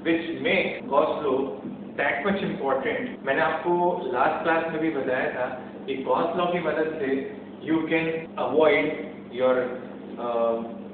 which make Gauss law that much important. मैंने आपको last class में भी बताया था कि Gauss law की मदद से you can avoid your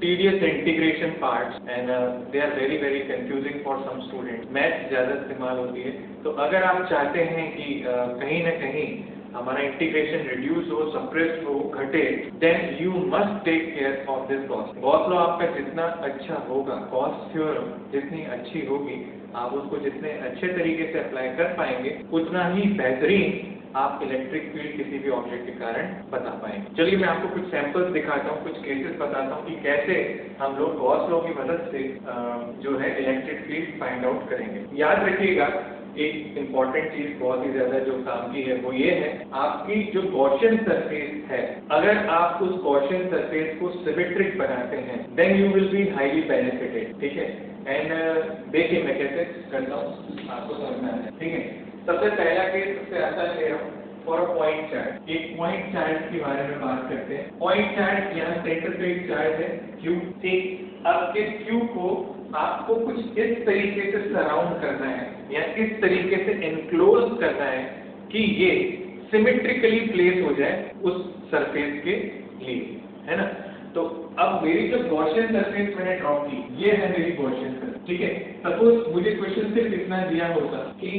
tedious integration parts and they are very confusing for some students. Math ज़्यादा इस्तेमाल होती है, तो अगर आप चाहते हैं कि कहीं ना कहीं हमारा इंटीग्रेशन रिड्यूस हो, सप्रेस्ड हो, घटे, then you must take care of this Gauss law. आपका जितना अच्छा होगा, गॉस थ्योरम जितनी अच्छी होगी, आप उसको जितने अच्छे तरीके से अप्लाई कर पाएंगे, उतना ही बेहतरीन आप इलेक्ट्रिक फील्ड किसी भी ऑब्जेक्ट के कारण बता पाएंगे। चलिए मैं आपको कुछ सैंपल्स दिखाता हूँ, कुछ केसेस बताता हूँ कि कैसे हम लोग गॉस लॉ की मदद से जो है इलेक्ट्रिक फील्ड फाइंड आउट करेंगे। याद रखिएगा, एक इम्पॉर्टेंट चीज बहुत ही ज्यादा जो काम की है वो ये है, आपकी जो गॉसियन सरफेस है, अगर आप उस गॉसियन सरफेस को सिमेट्रिक बनाते हैं, then you will be highly benefited. ठीक है, एंड देखिए मैं कैसे करता हूँ, आपको समझना है। ठीक है, सबसे पहला केस सबसे आसान ले रहा हूँ, फॉर अ पॉइंट चार्ज। एक पॉइंट चार्ज के बारे में बात करते हैं। पॉइंट चार्ज यहाँ सेंटर पे एक चार्ज है Q। ठीक, अब इस Q को आपको कुछ इस तरीके से सराउंड करना है या इस तरीके से एनक्लोज करना है कि ये सिमेट्रिकली प्लेस हो जाए उस सरफेस के लिए, है ना। तो अब मेरी जो गॉसियन सरफेस मैंने ड्रॉ की, ये है मेरी गॉसियन सरफेस। ठीक है, सपोज मुझे क्वेश्चन सिर्फ इतना दिया होता कि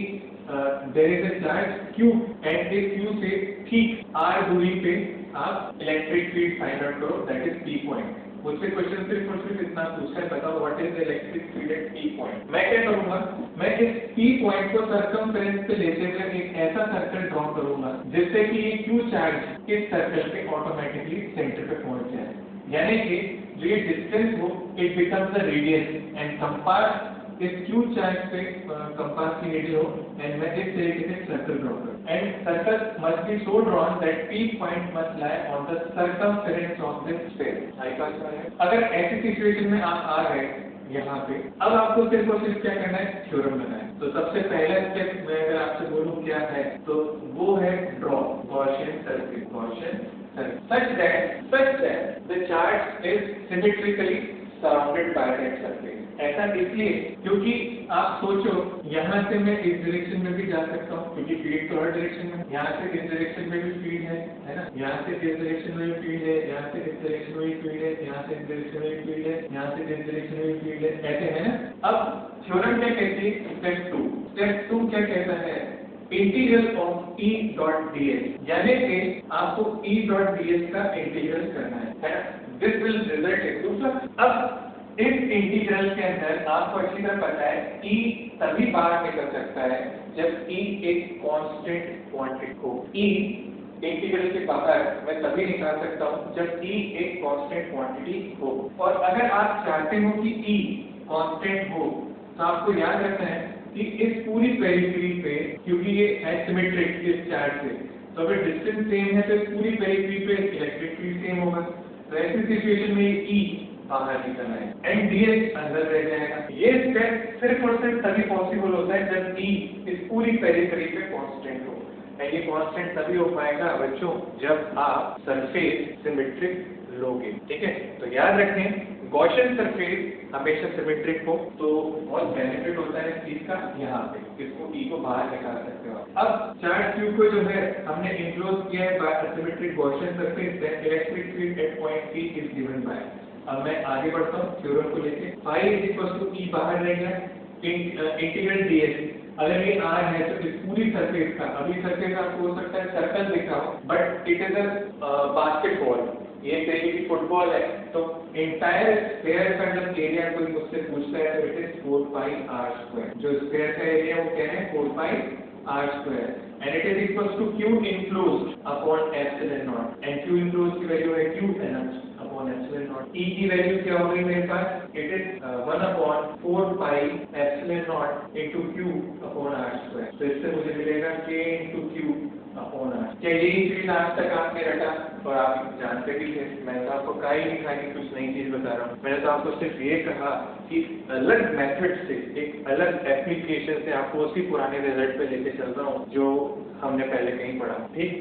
there is a charge Q and इस Q से ठीक r दूरी पे आप इलेक्ट्रिक फील्ड फाइंड आउट करो, दैट इज P पॉइंट। मुझसे क्वेश्चन सिर्फ और सिर्फ इतना पूछा है, बताओ what is the electric field at P point. मैं क्या करूंगा, मैं इस P पॉइंट को सर्कमफेरेंस पे लेते हुए एक ऐसा सर्कल ड्रॉ करूंगा जिससे कि ये Q चार्ज इस सर्कल पे ऑटोमेटिकली सेंटर पे पहुंच जाए, यानी कि जो ये डिस्टेंस हो it becomes the radius and compass इस Q चार्ज पे कंपास की रेडियस हो, एंड मैं इस तरीके से सर्कल ड्रॉ करूं, and circle must be so drawn that P point must lie on the circumference of this sphere. High pass है। अगर ऐसी सिचुएशन में आप आ गए यहाँ पे, अब आपको सिर्फ और सिर्फ क्या करना है, थ्योरम बनाना है। तो सबसे पहला स्टेप मैं अगर आपसे बोलूं क्या है, तो वो है draw Gaussian surface, Gaussian such that the charge is symmetrically surrounded by that surface। ऐसा इसलिए क्योंकि आप सोचो, यहाँ से मैं इस डायरेक्शन में भी जा सकता हूँ क्योंकि फील्ड तो हर डायरेक्शन में, यहाँ से इस डायरेक्शन में भी फील्ड है ना, यहाँ से इस डायरेक्शन में भी फील्ड है, यहाँ से इस डायरेक्शन में भी फील्ड है, यहाँ से इस डायरेक्शन में भी फील्ड है, यहाँ से इस डायरेक्शन में भी फील्ड है, ऐसे है ना। अब थ्योरम क्या कहती है, स्टेप 2 क्या कहता है, integral of E dot ds, यानी कि आपको E डॉट ds का इंटीग्रल करना है ना, दिस विल रिजल्ट इन। अब इस इंटीग्रल के अंदर आपको अच्छी तरह पता है E तभी बाहर निकल सकता है जब E एक कांस्टेंट क्वांटिटी हो। E इंटीग्रल के बाहर मैं तभी निकाल सकता हूँ जब E एक कांस्टेंट क्वांटिटी हो, और अगर आप चाहते हो कि E कांस्टेंट हो तो आपको याद रखना है कि इस पूरी पेरिफेरी पे, क्योंकि ये एसिमेट्रिक इस चार्ज से, तो अगर डिस्टेंस सेम है तो इस पूरी पेरिफेरी पे इलेक्ट्रिक फील्ड सेम होगा। तो ऐसी सिचुएशन में E बाहर निकलना है एंड ds अंदर रह जाएगा। ये स्टेप सिर्फ और सिर्फ तभी पॉसिबल होता है जब E इस पूरी पेरिफेरी पे कांस्टेंट हो, एंड ये कांस्टेंट तभी हो पाएगा बच्चों जब आप सरफेस सिमेट्रिक लोगे। ठीक है, तो याद रखें गॉसियन सरफेस हमेशा सिमेट्रिक हो, तो बहुत बेनिफिट होता है इस चीज का। यहाँ पे इसको E को बाहर निकाल सकते हो। अब चार्ज Q को जो है हमने इंक्लोज किया है by symmetric Gaussian surface, then electric field at point P is given by. अब मैं आगे बढ़ता हूँ थ्योरम को लेके। phi = E बाहर रह गया, इंटीग्रल ds, अगर ये R है तो इस पूरी सरफेस का, अभी सरफेस आपको हो सकता है सर्कल दिख रहा हो but it is a basketball, ये तरीके की फुटबॉल है, तो इंटायर स्फीयर का जब एरिया कोई मुझसे पूछता है तो इट इज 4 pi r²। जो स्फीयर का एरिया वो क्या है, 4 pi r², and it is equals to Q enclosed upon epsilon naught, and Q enclosed की वैल्यू है Q upon epsilon naught। E की वैल्यू क्या हो गई मेरे पास, it is 1/4 pi epsilon naught into Q upon r²। तो इससे मुझे मिलेगा K into Q upon r। क्या यही चीज आज तक आपने रटा और आप जानते भी थे? मैं तो आपको कहा ही नहीं था कि कुछ नई चीज बता रहा हूँ, मैंने तो आपको सिर्फ ये कहा कि अलग मेथड से, एक अलग एप्लीकेशन से आपको उसी पुराने रिजल्ट पे लेके चल रहा हूँ जो हमने पहले कहीं पढ़ा। ठीक,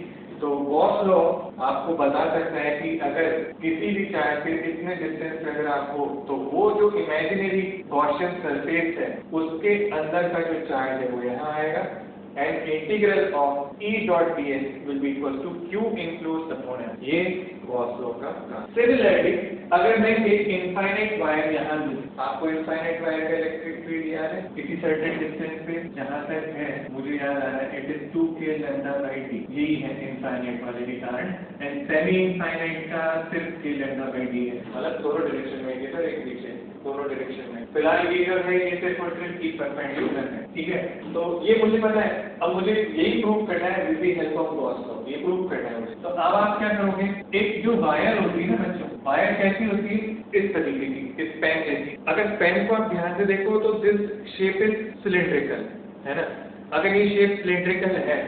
तो गॉस लॉ आपको बता सकता है कि अगर किसी भी चार्ज से इतने डिस्टेंस पे अगर आप हो तो वो जो इमेजिनरी गॉसियन सरफेस है उसके अंदर का जो चार्ज है वो यहाँ आएगा and integral of E dot ds will be equal to Q enclosed upon M. ये गॉस लॉ का काम। Similarly, अगर मैं एक इनफाइनाइट वायर यहाँ लूँ, आपको इनफाइनाइट वायर का इलेक्ट्रिक फील्ड याद है? किसी सर्टेन डिस्टेंस पे जहाँ तक है मुझे याद आ रहा है it is 2k lambda by d, यही है इनफाइनाइट वाले के कारण, एंड सेमी इनफाइनाइट का सिर्फ k lambda by d है, मतलब दोनों डायरेक्शन में इधर एक पीछे दोनों डायरेक्शन में। फिलहाल ये जो है ये सिर्फ और सिर्फ की परपेंडिकुलर है, ठीक है? तो ये मुझे पता है, अब मुझे यही प्रूव करना है with the help of Gauss law, ये प्रूव करना है मुझे। तो अब आप क्या करोगे, एक जो वायर होती है ना बच्चों, वायर कैसी होती है? इस तरीके की, इस पेन जैसी। अगर पेन को आप ध्यान से देखो तो दिस शेप इज सिलिंड्रिकल, है ना? अगर ये शेप सिलिंड्रिकल है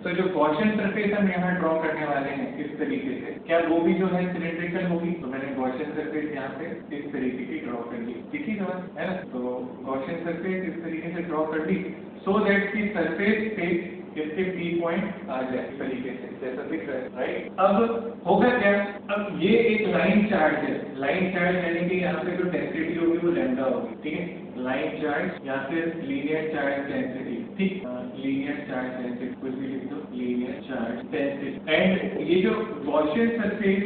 तो जो गॉसियन सरफेस हम यहाँ ड्रॉ करने वाले हैं इस तरीके से, क्या वो भी जो है सिलिंड्रिकल होगी? तो मैंने गॉसियन सरफेस यहाँ पे इस तरीके की ड्रॉ कर ली, ठीक है ना? तो गॉसियन सरफेस इस तरीके से ड्रॉ कर ली सो दैट की सरफेस पे इसके पी पॉइंट आ जाए इस तरीके से, जैसा दिख रहा है, राइट? अब होगा क्या, अब ये एक लाइन चार्ज है, लाइन चार्ज यानी कि यहाँ पे जो डेंसिटी होगी वो लैम्डा होगी, ठीक है? लाइन चार्ज या फिर लीनियर चार्ज डेंसिटी, ठीक? लीनियर चार्ज डेंसिटी कुछ भी लिख दो, लीनियर चार्ज डेंसिटी। एंड ये जो गॉसियन सरफेस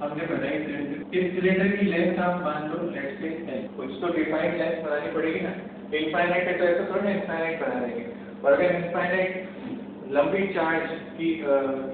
हमने बनाई सिलेंडर, इस सिलेंडर की लेंथ आप मान लो लेट्स से l, कुछ तो डिफाइंड लेंथ बनानी पड़ेगी ना, इनफाइनाइट है तो ऐसा थोड़ा ना इनफाइनाइट बना देंगे। और अगर इनफाइनाइट लंबी चार्ज की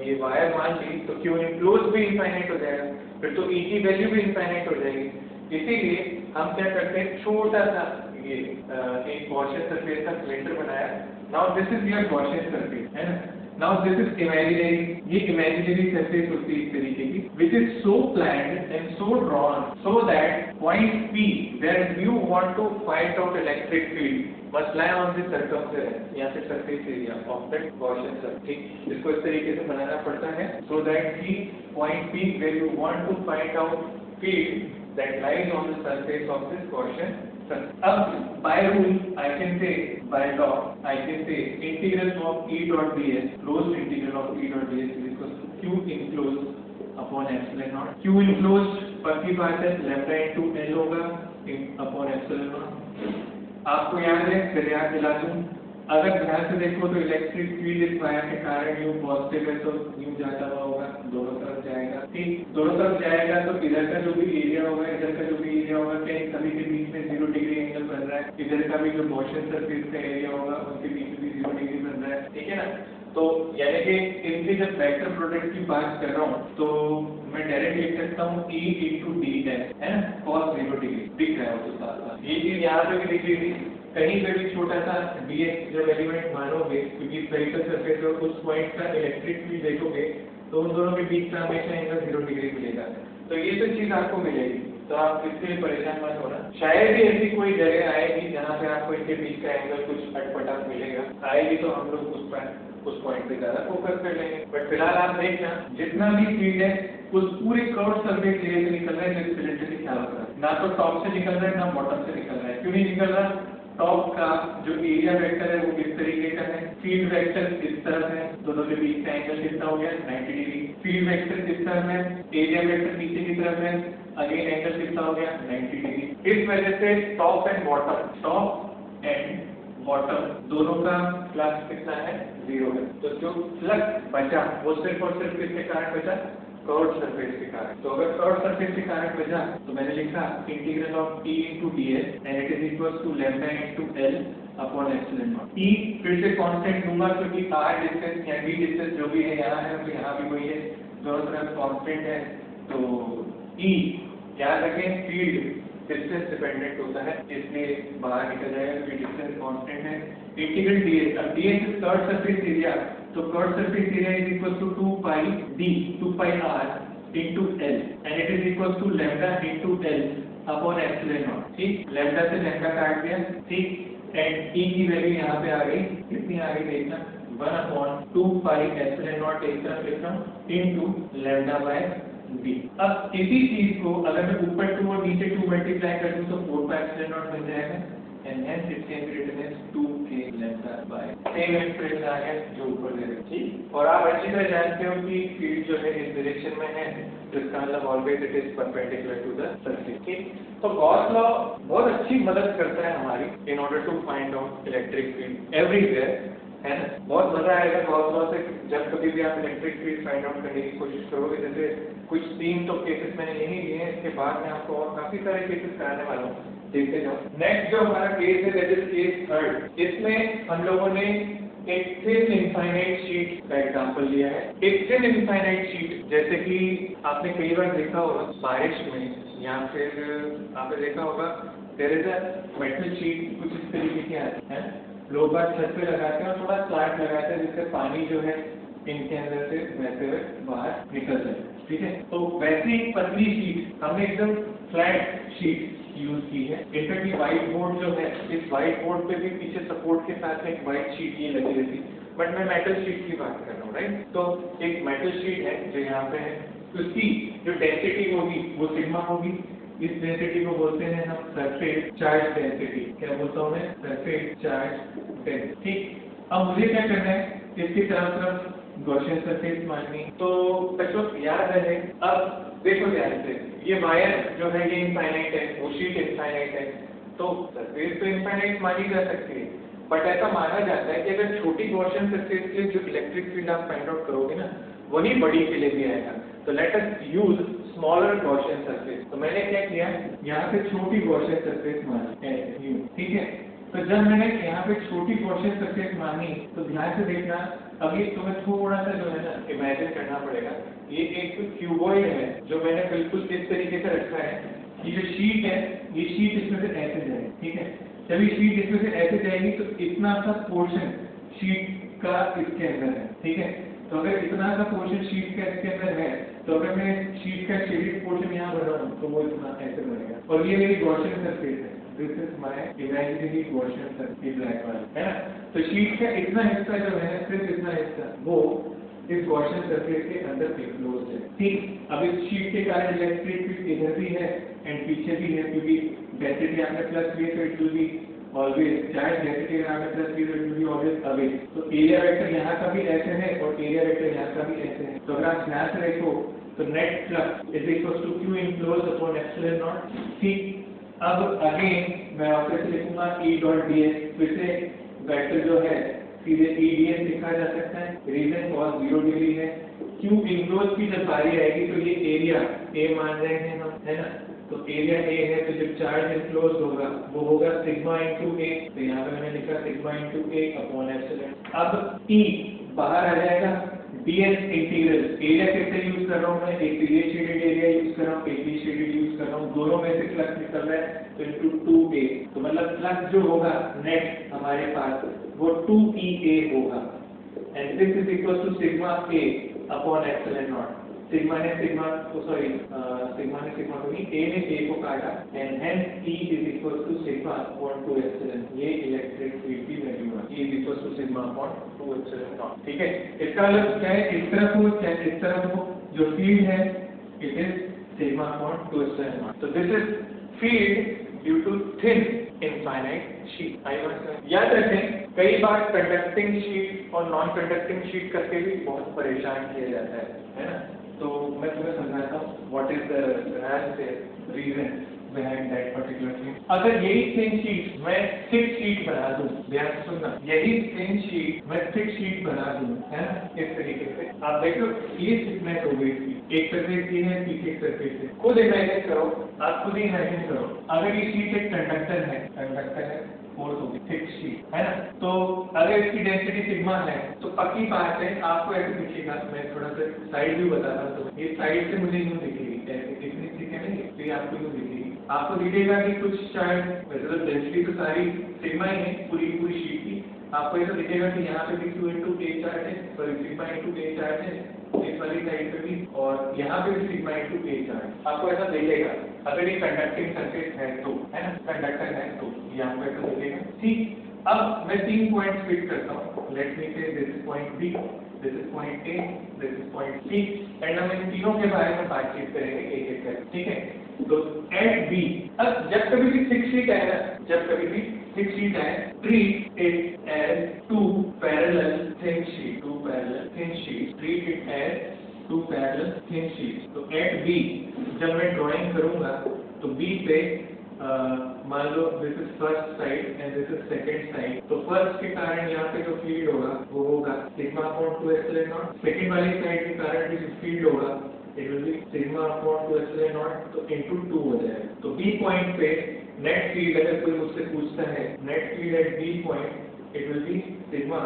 ये वायर मान ली तो क्यू इनक्लोज भी इनफाइनाइट हो जाएगा, फिर तो E की वैल्यू भी इनफाइनाइट हो जाएगी। इसीलिए हम क्या करते हैं, छोटा सा ये एक गॉसियन सरफेस का सिलेंडर बनाया। Now this is your Gaussian surface, है ना? नाउ दिस इज इमेजिनरी, ये इमेजिनरी सरफेस होती है इस तरीके की, which is so planned and so drawn so that point P where you want to find out electric field must lie on the circumference या फिर surface area of that Gaussian surface, ठीक? इसको इस तरीके से बनाना पड़ता है so that की point P where you want to find out field that lies on the surface of this Gaussian surface. अब by rule I can say, by law I can say integral of E dot ds, closed integral of E dot ds is equal to Q enclosed upon epsilon naught. Q enclosed पक्की बात है, lambda into L होगा upon epsilon naught। आपको याद है, फिर याद दिला दूं, अगर ध्यान से देखो तो इलेक्ट्रिक फील्ड इस वायर के कारण यू पॉजिटिव है तो यू जाता हुआ होगा, दोनों तरफ जाएगा, ठीक? दोनों तरफ जाएगा तो इधर का जो भी एरिया होगा इधर का जो भी एरिया होगा, क्या इन सभी के बीच में 0 डिग्री एंगल बन रहा है, इधर का भी जो गॉसियन सरफेस का एरिया होगा उनके बीच में भी 0 डिग्री बन रहा है, ठीक है ना? तो यानी कि इनके जब वेक्टर प्रोडक्ट की बात कर रहा हूँ तो मैं डायरेक्ट लिख सकता हूँ E into D है ना, cos 0 डिग्री दिख रहा है उसके साथ। ये चीज यहाँ पे भी दिख रही थी, कहीं पे भी छोटा सा dx जब एलिमेंट मानोगे क्योंकि स्फेरिकल सरफेस और उस पॉइंट का इलेक्ट्रिक फील्ड देखोगे तो उन दोनों के बीच का हमेशा एंगल 0 डिग्री मिलेगा। तो ये तो चीज आपको मिलेगी, तो आप इसके लिए परेशान मत होना। शायद ही ऐसी कोई जगह आएगी जहाँ पे आपको इनके बीच का एंगल कुछ अटपटा मिलेगा, आएगी तो हम लोग उस पॉइंट पे ज्यादा फोकस कर लेंगे। बट फिलहाल आप देखना जितना भी फील्ड है उस पूरे कर्व सरफेस एरिया से निकल रहा है, जिस सिलेंडर के ख्याल रखना, ना तो टॉप से निकल रहा है ना बॉटम से निकल रहा है। क्यों नहीं निकल रहा? टॉप का जो एरिया वेक्टर है वो किस तरीके का है, फील्ड वेक्टर इस तरफ है, दोनों के बीच का एंगल कितना हो गया 90 डिग्री, फील्ड वेक्टर किस तरफ है, एरिया वेक्टर नीचे की तरफ है, अगेन एंगल कितना हो गया 90 डिग्री। इस वजह से टॉप एंड बॉटम दोनों का फ्लक्स कितना है 0 है। तो जो फ्लक्स बचा वो सिर्फ और सिर्फ किसके कारण बचा, कर्व सरफेस के कारण। तो अगर कर्व सरफेस के कारण बचा तो मैंने लिखा integral of E into ds and it is equal to lambda into L upon epsilon naught। E फिर से कांस्टेंट लूंगा क्योंकि r डिस्टेंस या d डिस्टेंस जो भी है यहाँ है तो यहाँ भी वही है, दोनों तरफ कांस्टेंट है। तो E याद रखें फील्ड डिस्टेंस डिपेंडेंट होता है इसलिए बाहर निकल जाएगा क्योंकि डिस्टेंस कांस्टेंट है। इंटीग्रल ds, अब ds is curve surface area, तो curve surface area is equal to 2 pi d 2 pi r into L and it is equal to lambda into L upon epsilon naught, ठीक? Lambda से lambda काट दिया, ठीक? And E की value यहाँ पे आ गई, कितनी आ गई देखना 1/2 pi epsilon naught एक तरफ लिख रहा हूँ into lambda by d। अब इसी चीज को अगर मैं ऊपर 2 और नीचे 2 मल्टीप्लाई कर दूं तो 4 pi epsilon naught बन जाएगा, and hence it can be written as 2k lambda by same expression आ गया जो ऊपर दे रखी। ठीक, और आप अच्छी तरह जानते हो कि फील्ड जो है इस डायरेक्शन में है, तो इसका मतलब always it is perpendicular to the surface. ठीक, तो गॉस लॉ बहुत अच्छी मदद करता है हमारी in order to find out electric field everywhere, है ना। बहुत मजा आएगा गॉस लॉ से जब कभी भी आप इलेक्ट्रिक फील्ड फाइंड आउट करने की कोशिश करोगे। जैसे कुछ 3 तो केसेस मैंने यही लिए हैं, इसके बाद मैं आपको और काफी सारे केसेस कराने वाला हूँ, देखते जाओ। नेक्स्ट जो हमारा केस है दैट इज केस थर्ड। इसमें हम लोगों ने एक थिन इनफाइनाइट शीट का एग्जांपल लिया है। एक थिन इनफाइनाइट शीट जैसे कि आपने कई बार देखा होगा बारिश में, या फिर आपने देखा होगा there is a metal sheet कुछ इस तरीके की आती है, लोग बार छत पे लगाते हैं और थोड़ा स्लैट लगाते हैं जिससे पानी जो है इनके अंदर से बहते हुए बाहर निकल जाए। ठीक है, तो वैसी एक पतली शीट हमने एकदम फ्लैट शीट यूज की है। इनफैक्ट ये व्हाइट बोर्ड जो है, इस व्हाइट बोर्ड पे भी पीछे सपोर्ट के साथ एक व्हाइट शीट ये लगी रहती, बट मैं मेटल शीट की बात कर रहा हूँ, राइट। तो एक मेटल शीट है जो यहाँ पे है, उसकी जो डेंसिटी होगी वो सिग्मा होगी। इस डेंसिटी को बोलते हैं हम सरफेस चार्ज डेंसिटी। क्या बोलता हूँ मैं? Surface charge density. ठीक, अब मुझे क्या करना है, इसकी तरफ गॉसियन सरफेस माननी। तो बच्चों याद रहे, अब देखो ध्यान से, ये वायर जो है ये इनफाइनाइट है, वो शीट इनफाइनाइट है, तो सरफेस तो इनफाइनाइट मानी जा सकती है, बट ऐसा माना जाता है कि अगर छोटी गॉसियन सरफेस के लिए जो इलेक्ट्रिक फील्ड आप फाइंड आउट करोगे ना, वही बड़ी के लिए भी आएगा। तो let us use smaller Gaussian surface. तो मैंने क्या किया, यहाँ पे छोटी गॉसियन सरफेस मानी, ठीक है। तो जब मैंने यहाँ पे छोटी गॉसियन सरफेस मानी, तो ध्यान से देखना, अभी तुम्हें थोड़ा सा जो है ना इमेजिन करना पड़ेगा। ये एक क्यूबॉइड है जो मैंने बिल्कुल इस तरीके से रखा है। ये जो शीट है, ये शीट इसमें से ऐसे जाएगी, ठीक है। जब ये शीट इसमें से ऐसे जाएगी तो इतना सा पोर्शन शीट का इसके अंदर है, ठीक है। तो अगर इतना सा पोर्शन शीट का इसके अंदर है, तो अगर मैं शीट का शेडेड पोर्शन यहाँ बनाऊँ तो वो इतना ऐसे बनेगा, और ये मेरी गॉसियन सरफेस है। This is my imaginary Gaussian surface, black वाला, है ना। तो शीट का इतना हिस्सा जो है, सिर्फ इतना हिस्सा, वो इस गॉसियन सरफेस के अंदर क्लोज है। ठीक, अब इस शीट के कारण इलेक्ट्रिक फील्ड इधर भी है एंड पीछे भी है, क्योंकि डेंसिटी आपने प्लस ली तो it will be always charge, density आपने प्लस ली तो it will be always away. तो एरिया वेक्टर यहाँ का भी ऐसे है और एरिया वेक्टर यहाँ का भी ऐसे है। तो अगर आप ध्यान से देखो तो net flux is equal to q enclose upon epsilon naught. ठीक, अब अगेन मैं वापस से लिखूंगा E डॉट ds, फिर से वेक्टर जो है सीधे E ds लिखा जा सकता है, रीजन cos 0 डिग्री है। Q इनक्लोज की जब बारी आएगी तो ये एरिया A मान रहे हैं हम, है ना। तो एरिया A है, तो जब चार्ज इनक्लोज होगा वो होगा सिग्मा इंटू A। तो यहाँ पे मैंने लिखा sigma into A upon epsilon. अब E बाहर आ जाएगा, ds इंटीग्रल एरिया कैसे यूज कर रहा हूँ मैं, एक सीधे शेडेड एरिया यूज कर रहा हूँ, एक भी शेडेड यूज कर रहा हूँ, दोनों में से फ्लक्स निकल रहा है, तो इनटू 2a। तो मतलब फ्लक्स जो होगा नेट हमारे पास वो 2EA होगा, and this is equal to sigma A upon epsilon naught. Sigma ने सिग्मा को नहीं, A ने A को काटा, and hence E is equal to sigma upon 2 epsilon. ये इलेक्ट्रिक फील्ड की वैल्यू है, E is equal to sigma upon 2 epsilon naught. ठीक है, इसका मतलब क्या है, इस तरफ हो चाहे इस तरफ हो, जो फील्ड है it is sigma upon 2 epsilon naught. तो this is field due to thin infinite sheet. याद रखें, कई बार कंडक्टिंग शीट और नॉन कंडक्टिंग शीट करके भी बहुत परेशान किया जाता है ना। तो मैं तुम्हें समझाता हूँ what is the reason behind that particular thing. अगर यही सेम शीट मैं थिक शीट बना दूं, ध्यान से सुनना, यही सेम शीट मैं थिक शीट बना दूं, है ना, इस तरीके से आप देखो ये थिकनेस हो गई थी, एक सरफेस की है, पीछे एक सरफेस है। खुद इमेजिन करो, आप खुद ही इमेजिन करो, अगर ये शीट एक कंडक्टर है, फोर्स होगी थिक शीट, है ना। तो अगर इसकी डेंसिटी सिग्मा है तो पक्की बात है आपको ऐसे दिखेगा। मैं थोड़ा सा साइड व्यू बताता हूँ, तो ये साइड से मुझे यूं दिखेगी, ऐसे इतनी थिक है नहीं, तो ये आपको यूं दिखेगी। आपको दिखेगा कि कुछ चार्ज, वैसे तो डेंसिटी तो सारी सिग्मा ही है पूरी शीट की, आपको ऐसा दिखेगा कि यहाँ पे भी Q इंटू A चार्ज है, sorry sigma into A charge है इस वाली साइड पे भी, और यहाँ पे भी सिग्मा इंटू A चार्ज आपको ऐसा दिखेगा। अगर ये कंडक्टिंग सरफेस है तो, है ना, कंडक्टर है तो ये आपको ऐसा दिखेगा। ठीक, अब मैं 3 पॉइंट्स फिक्स करता हूँ। लेट मी से this is point B, this is point A, this is point C, and हम इन तीनों के बारे में बातचीत करेंगे एक एक करके, ठीक है। तो एट B, अब जब कभी भी थिक शीट है ना, जब कभी भी थिक शीट है, treat it as two parallel thin sheet, two parallel thin sheet, treat it as two parallel thin sheet. तो एट बी जब मैं ड्राइंग करूंगा तो बी पे मान लो this is first side and this is second side, तो first के कारण यहाँ पे जो फील्ड होगा वो होगा sigma upon 2 epsilon naught, second वाली साइड के कारण भी जो फील्ड होगा it will be sigma upon 2 epsilon naught, तो इनटू 2 हो जाएगा। तो बी पॉइंट पे नेट फील्ड अगर कोई मुझसे पूछता है net field at B point it will be sigma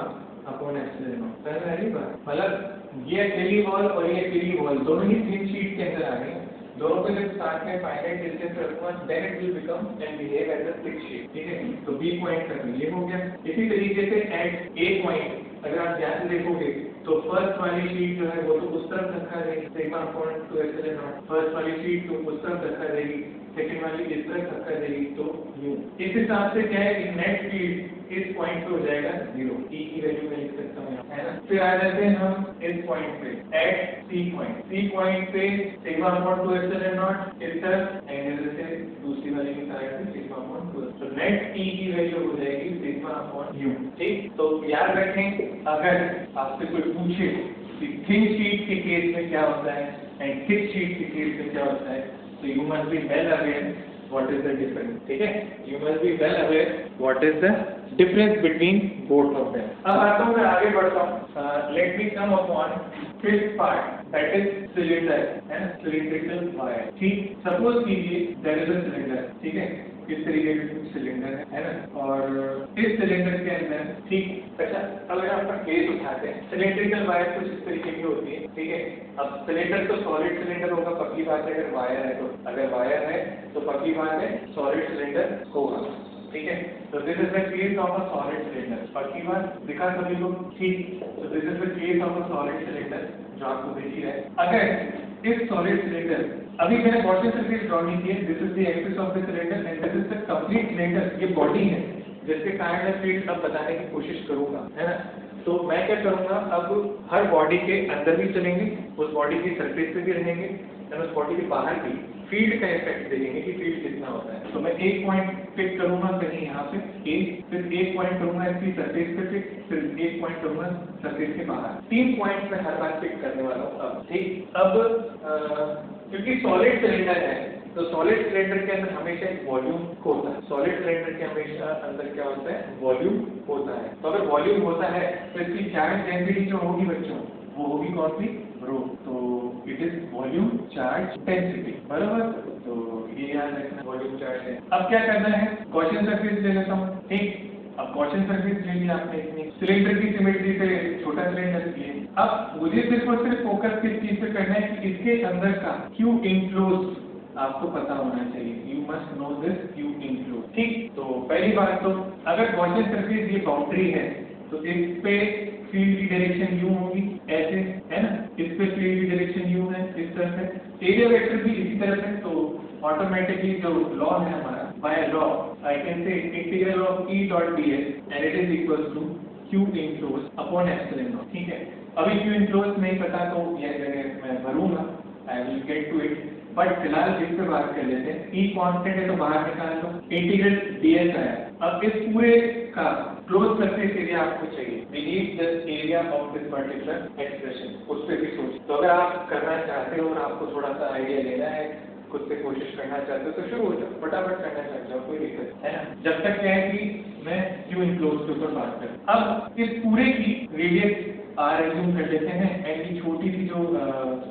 upon epsilon naught. समझ आ रही बात? मतलब ये अकेली वॉल और ये अकेली वॉल दोनों ही थिन शीट के अंदर आ गए, दोनों को जब साथ में फाइनाइट डिस्टेंस रखूंगा then it will become and behave as a thick sheet, ठीक है। तो बी पॉइंट का ये हो गया। इसी तरीके से एट ए पॉइंट अगर आप ध्यान से देखोगे तो फर्स्ट वाली शीट जो है वो तो उस तरफ रखा रहेगी sigma upon 2 epsilon not, first वाली शीट तो उस तरफ रखा रहेगी, सेकंड वाली इस तरफ रखा रहेगी, तो यू। इस हिसाब से क्या है कि नेट फील्ड इस पॉइंट पे हो जाएगा 0, ई की वैल्यू मैं लिख सकता हूँ, है ना। फिर आ जाते हैं हम इस पॉइंट पे एट सी पॉइंट पे सिग्मा अपॉन 2 एप्सिलॉन नॉट इस तरफ एंड इधर से दूसरी वाली की साइड से सिग्मा अपॉन 2, तो नेट ई की वैल्यू हो जाएगी सिग्मा अपॉन यू, ठीक। तो याद रखें अगर आपसे कोई पूछे कि थिन शीट के केस में क्या होता है एंड थिक शीट के केस में क्या होता है, तो you must be well aware what is the difference, ठीक है। you must be well aware what is the difference between both of them। अब आता हूँ मैं आगे बढ़ता हूँ, let me come upon fifth part that is cylinder, है ना, cylindrical wire, ठीक। सपोज कीजिए there is a cylinder, ठीक है, इस तरीके का सिलेंडर है ना, और इस सिलेंडर के अंदर, ठीक। अच्छा, अगर आपका केस उठाते हैं सिलेंड्रिकल वायर कुछ इस तरीके की होती है, ठीक है। अब सिलेंडर तो सॉलिड सिलेंडर होगा, पक्की बात है। अगर वायर है तो, अगर वायर है तो पक्की बात है सॉलिड सिलेंडर होगा, ठीक है। तो this is the case of a solid cylinder, पक्की बात दिखा सभी को, ठीक। तो this is the case of a solid cylinder जो आपको दिख ही रहा है। अगर इस सॉलिड सिलेंडर, अभी मैंने गॉसियन सरफेस ड्रॉ नहीं की है, this is the axis of the cylinder and this is the complete cylinder, ये बॉडी है जिसके कारण मैं फील्ड अब बताने की कोशिश करूंगा, है ना। तो मैं क्या करूंगा, अब हर बॉडी के अंदर भी चलेंगे, उस बॉडी की सरफेस पे भी रहेंगे और उस बॉडी के बाहर भी फील्ड का इफेक्ट देखेंगे कि फील्ड कितना होता है। तो मैं एक पॉइंट पिक करूंगा कहीं यहाँ पे एक, फिर एक पॉइंट करूंगा इसकी सरफेस पे पिक, फिर एक पॉइंट करूंगा सरफेस के बाहर, 3 पॉइंट मैं हर बार पिक करने वाला हूँ अब, ठीक। अब क्योंकि सॉलिड सिलेंडर है तो सॉलिड सिलेंडर के अंदर हमेशा एक वॉल्यूम होता है, सॉलिड सिलेंडर के हमेशा अंदर क्या होता है, वॉल्यूम होता है। तो अगर वॉल्यूम होता है तो इसकी चार्ज डेंसिटी जो होगी बच्चों वो होगी कौन सी, रो। तो it is volume charge density, बराबर। तो ये याद रखना, वॉल्यूम चार्ज है। अब क्या करना है, गॉसियन सरफेस ले लेता हूँ, ठीक। अब गॉसियन सरफेस ले लिया आपने, इतनी सिलेंडर की सिमेट्री पे छोटा सिलेंडर लिए। अब मुझे सिर्फ और सिर्फ फोकस किस चीज पे करना है कि इसके अंदर का क्यू इनक्लोज आपको पता होना चाहिए, you must know this Q enclose, ठीक। तो पहली बात तो अगर गॉसियन सरफेस ये बाउंड्री है तो इस पे फील्ड की डायरेक्शन यू होगी, ऐसे, है ना। इस पे फील्ड की डायरेक्शन यू है, इस तरफ है। एरिया वेक्टर भी इसी तरफ है, तो ऑटोमेटिकली जो लॉ है हमारा, by law I can say integral of E dot ds and it is equal to Q enclose upon epsilon naught, ठीक है। अभी Q इनक्लोज नहीं पता तो यह जगह मैं भरूंगा, I will get to it, but फिलहाल इस पे बात कर लेते हैं। E कांस्टेंट है तो बाहर निकाल लो, इंटीग्रल ds आया। अब इस पूरे का क्लोज सरफेस एरिया आपको चाहिए, we need the area of this particular expression, उस पे भी सोच। तो अगर आप करना चाहते हो और आपको थोड़ा सा आइडिया लेना है, खुद से कोशिश करना चाहते हो तो शुरू हो जाओ, फटाफट करना चाहते हो, कोई दिक्कत है ना। जब तक क्या है कि मैं क्यों इनक्लोज के ऊपर बात करूं। अब इस पूरे की रेडियस r एज्यूम कर लेते हैं एंड की छोटी सी जो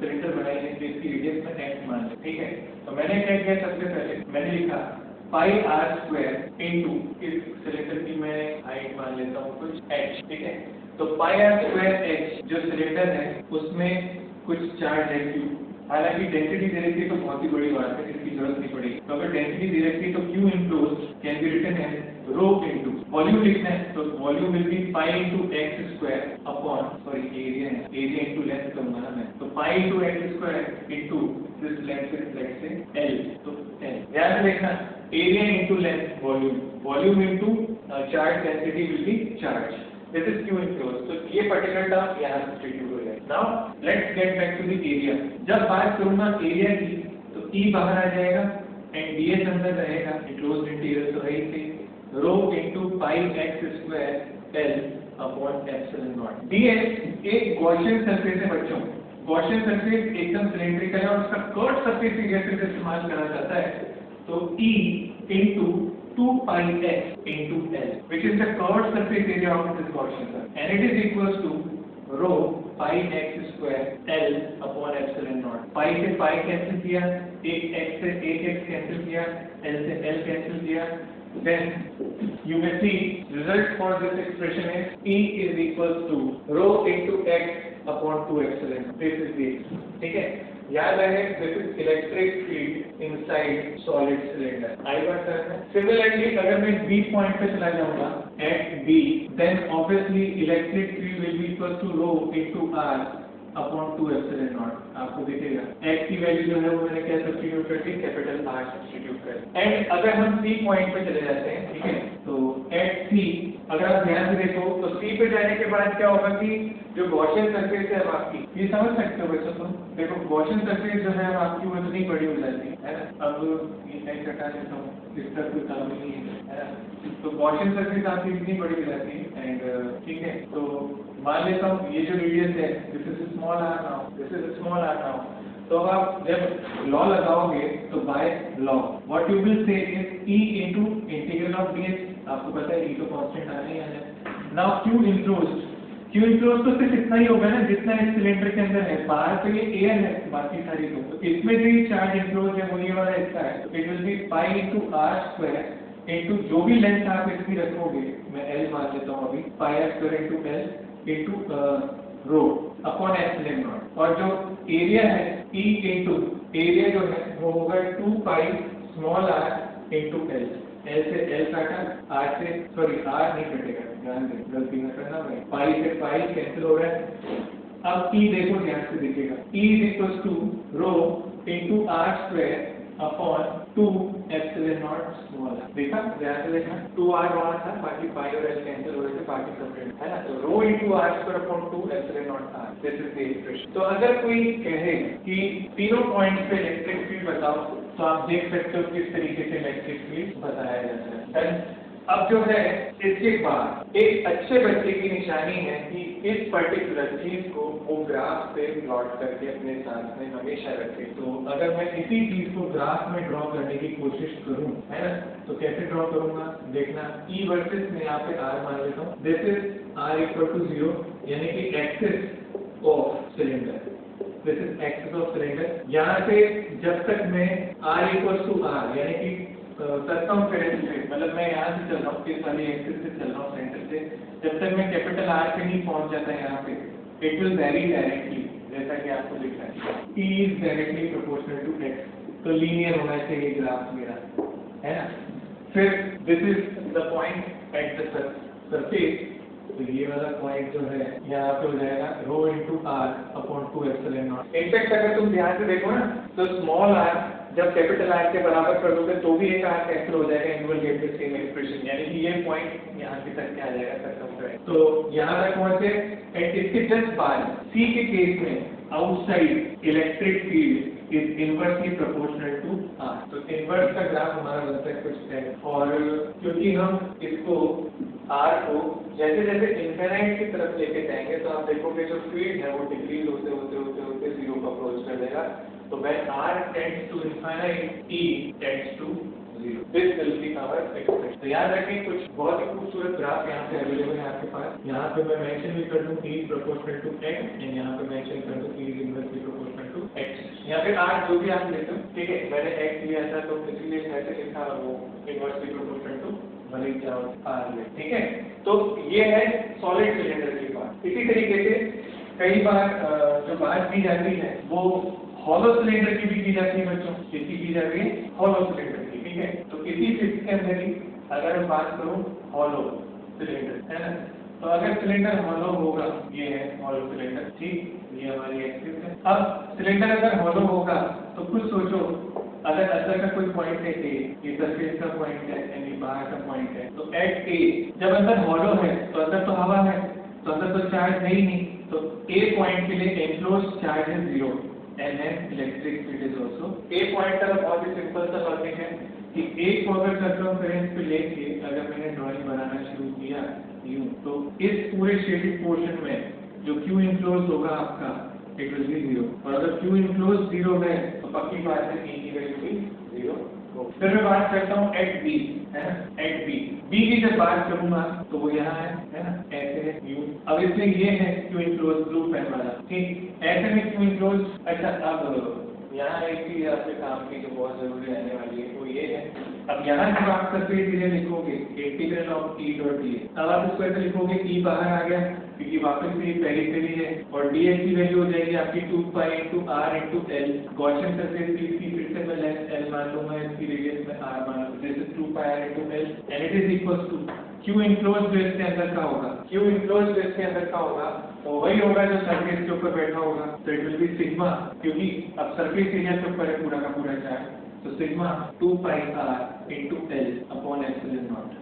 सिलेंडर बनाई है इसकी रेडियस में x मान लें, ठीक है। तो मैंने क्या किया, सबसे पहले मैंने लिखा पाई r स्क्वायर इनटू इस सिलेंडर की मैं हाइट मान लेता हूँ कुछ h, ठीक है। तो पाई r स्क्वायर h जो सिलेंडर है उसमें कुछ चार्ज है q, हालांकि डेंसिटी दे रखी है तो बहुत ही बड़ी बात है, इसकी जरूरत नहीं पड़ेगी। तो अगर डेंसिटी दे रखी है तो Q enclose can be written as rho into volume लिखना है तो volume will be pi into x square upon, sorry area है, एरिया इनटू लेंथ करूंगा ना मैं, तो pi into x square into this length is let's say L, तो L ध्यान से देखना, area into length volume, volume into charge density will be charge, this is Q enclose. तो ये पर्टिकुलर टर्म यहां सब्स्टिट्यूट हो जाएगा। Now let's get back to the area. जब बात करूंगा एरिया की तो E बाहर आ जाएगा एंड ds अंदर रहेगा, इनक्लोज्ड इंटीग्रल तो है ही, rho into pi x square L upon epsilon naught. dx एक गॉसियन सरफेस है बच्चों। गॉसियन सरफेस एकदम सिलेंड्रिकल है और उसका कर्व सरफेस एरिया से इस्तेमाल करा जाता है। तो E into 2 pi x into L, which is the curved surface area of this Gaussian curve, and it is equals to rho pi x square L upon epsilon naught। pi से pi cancel किया, एक x से एक x cancel किया, L से L cancel किया, then you may see result for this expression is E is equals to rho into x upon 2 epsilon। this is the ठीक है। याद रहे this is electric field inside solid cylinder। आई बात कर रहे हैं। Similarly अगर मैं B पॉइंट पे चला जाऊंगा at B, then obviously electric field will be equal to rho into R upon 2 epsilon naught। आपको दिखेगा x की वैल्यू जो है वो मैंने क्या सब्स्टिट्यूट कर दी, कैपिटल R सब्स्टिट्यूट कर। एंड अगर हम C पॉइंट पे चले जाते हैं, ठीक है, तो at C अगर आप ध्यान से देखो तो C पे जाने के बाद क्या होगा कि जो गॉसियन सरफेस है अब आपकी, ये समझ सकते हो बच्चों तुम देखो गॉसियन सरफेस जो है अब आपकी वो इतनी बड़ी हो जाती है ना। अब ये टाइप हटा देता हूँ, इसका कोई काम नहीं है ना। तो गॉसियन सरफेस आपकी इतनी बड़ी हो जाती है एंड ठीक है। तो मान लेता हूँ ये जो रेडियस है this is small r now, this is small r now. तो अब आप जब लॉ लगाओगे तो by law what you will say is E into integral of dx। आपको पता है E तो कांस्टेंट आना ही है। Now Q enclosed, Q enclose तो सिर्फ इतना ही होगा ना जितना इस सिलेंडर के अंदर है। बाहर तो ये एयर है, बाकी सारी तो इसमें जो ये चार्ज इनक्लोज है वो ये वाला हिस्सा है। तो it will be pi into r square into जो भी लेंथ आप इसकी रखोगे, मैं L मान लेता हूँ अभी, पाई r square into L into rho upon epsilon not. और जो एरिया है E इनटू एरिया जो है वो होगा 2 pi small r into L। L से L काटा, R से सॉरी R नहीं कटेगा, ध्यान दें गलती न करना भाई। पाई से पाई कैंसिल हो रहा है। अब E देखो ध्यान से देखिएगा, E is equals to rho into R square upon 2 epsilon naught small r। देखा ध्यान से देखना, 2r वहाँ था, बाकी पाई और L कैंसिल हो रहे थे, बाकी सब है ना। तो rho into R square upon 2 epsilon naught r, this is the expression। तो अगर कोई कहे कि तीनों पॉइंट्स पे इलेक्ट्रिक फील्ड बताओ तो आप देख सकते हो किस तरीके से इलेक्ट्रिक फील्ड बताया जाता है। अब जो है इसके बाद एक अच्छे बच्चे की निशानी है कि इस पर्टिकुलर चीज को वो ग्राफ पे प्लॉट करके अपने साथ में हमेशा रखे। तो अगर मैं इसी चीज को ग्राफ में ड्रॉ करने की कोशिश करूं, है ना, तो कैसे ड्रॉ करूंगा देखना। E वर्सेस मैं यहाँ पे R मान लेता हूँ, this is R equal to 0 यानी कि axis of cylinder, this is axis of cylinder. यहाँ से जब तक मैं R इक्वल टू R यानी कि सर्कमफेरेंस पे, मतलब मैं यहाँ से चल रहा हूँ, इस वाली एक्सिस से चल रहा हूँ सेंटर से, जब तक मैं कैपिटल R पे नहीं पहुँच जाता यहाँ पे, इट विल वेरी डायरेक्टली, जैसा कि आपको दिख रहा है E is directly proportional to X। तो लीनियर होना चाहिए ग्राफ मेरा, है ना। फिर this is the point at the surface, तो ये वाला पॉइंट जो है यहाँ पे हो जाएगा rho into R upon 2 epsilon naught। In fact अगर तुम ध्यान से देखो ना तो स्मॉल r जब कैपिटल R के बराबर कर दोगे तो भी एक R कैंसिल हो जाएगा, and you will get the same expression, यानी कि ये पॉइंट यहाँ के तक क्या आ जाएगा सर्कमफेरेंस। तो यहाँ तक पहुँचे एंड इसके जस्ट बाद C के केस में outside electric field is inversely proportional to R। तो इनवर्स का ग्राफ हमारा बनता है कुछ है, और क्योंकि हम इसको R को जैसे जैसे इनफिनिट की तरफ लेके जाएंगे तो आप देखोगे जो फील्ड है वो डिक्रीज होते होते होते होते जीरो को अप्रोच कर देगा। तो when R tends to infinite, E tends to 0। This will be our expression। तो याद रखें कुछ बहुत ही खूबसूरत ग्राफ यहाँ पे अवेलेबल है आपके पास। यहाँ पे मैं मेंशन भी कर दूँ E is proportional to X, and यहाँ पे मेंशन कर दूँ E is inversely proportional to X। यहाँ पे R जो भी आप लेते हो, ठीक है, मैंने X लिया था तो इसलिए ऐसे लिखा, वो inversely proportional to भले क्या R ले, ठीक है। तो ये है सॉलिड सिलेंडर की बात। इसी तरीके से कई बार जो बात की जाती है वो हॉलो सिलेंडर की भी की जाती है बच्चों, किसकी की जाती है, हॉलो सिलेंडर की, ठीक है। तो इसी फिजिक्स के अंदर ही अगर मैं बात करूं हॉलो सिलेंडर, है ना, तो अगर सिलेंडर हॉलो होगा, ये है हॉलो सिलेंडर, ठीक, ये हमारी एक्सिस है। अब सिलेंडर अगर हॉलो होगा तो कुछ सोचो, अगर अंदर का कोई पॉइंट है A, ये सरफेस का पॉइंट है यानी बाहर का पॉइंट है, तो एट A जब अंदर हॉलो है तो अंदर तो हवा है, तो अंदर तो चार्ज है ही नहीं, तो A पॉइंट के लिए एनक्लोज चार्ज है 0 and then electric field is also। A point का बहुत ही सिंपल सा लॉजिक है कि एक को अगर सर्कमफेरेंस पे लेके अगर मैंने ड्राइंग बनाना शुरू किया यूं, तो इस पूरे शेडेड पोर्शन में जो क्यू इनक्लोज होगा आपका इट विल बी 0, और अगर क्यू इनक्लोज 0 है तो पक्की बात है ई की वैल्यू भी 0। फिर मैं बात करता हूँ एट बी, है ना, एट बी, बी की जब बात करूंगा तो वो यहाँ है ना, ऐसे है यू। अब इसमें ये है क्यू इनक्लोज ब्लू पेन वाला, ठीक, ऐसे में क्यू इनक्लोज। अच्छा, अब यहाँ एक चीज आपके काम की जो बहुत जरूरी रहने वाली है वो ये है, अब यहाँ जब आप सरफेस एरिया लिखोगे integral of E dot D, अब आप इसको ऐसे लिखोगे ई बाहर आ गया क्योंकि वापस से पेरिफेरी है, और ds की वैल्यू हो जाएगी आपकी 2 pi into R into L. Gaussian surface की फिर से मैं लेंथ एल मान लूंगा, इसकी रेडियस में आर मान लूंगा, this is 2 pi R into L and it is equal to Q enclose जो इसके अंदर का होगा, क्यू इनक्लोज जो इसके अंदर का होगा वो वही होगा जो सरफेस के ऊपर बैठा होगा, तो इट विल बी सिग्मा, क्योंकि अब सरफेस एरिया के ऊपर है पूरा का पूरा चार्ज, तो sigma 2 pi R into L upon epsilon naught,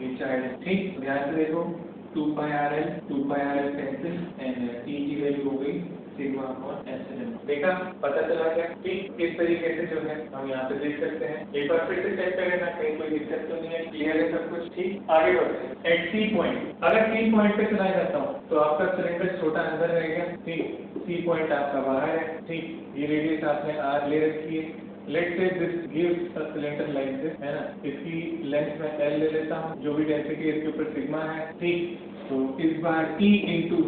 ये चार्ज है, ठीक। ध्यान से देखो 2 pi R L cancel and E की वैल्यू हो गई सिग्मा अपॉन एप्सिलॉन। देखा, पता चला क्या, ठीक। इस तरीके से जो है हम यहाँ पे देख सकते हैं। एक बार फिर से चेक कर लेना, कहीं कोई दिक्कत तो नहीं है, क्लियर है सब कुछ, ठीक। आगे बढ़ते हैं एट सी पॉइंट, अगर सी पॉइंट पे चला जाता हूँ तो आपका सिलेंडर छोटा अंदर रहेगा, ठीक, सी पॉइंट आपका बाहर है, ठीक, ये रेडियस आपने आर ले रखी है, let's say this gives a cylinder like this, है ना, इसकी लेंथ में एल ले लेता हूँ, जो भी डेंसिटी इसके ऊपर सिग्मा है, ठीक। तो इस बार ई इंटू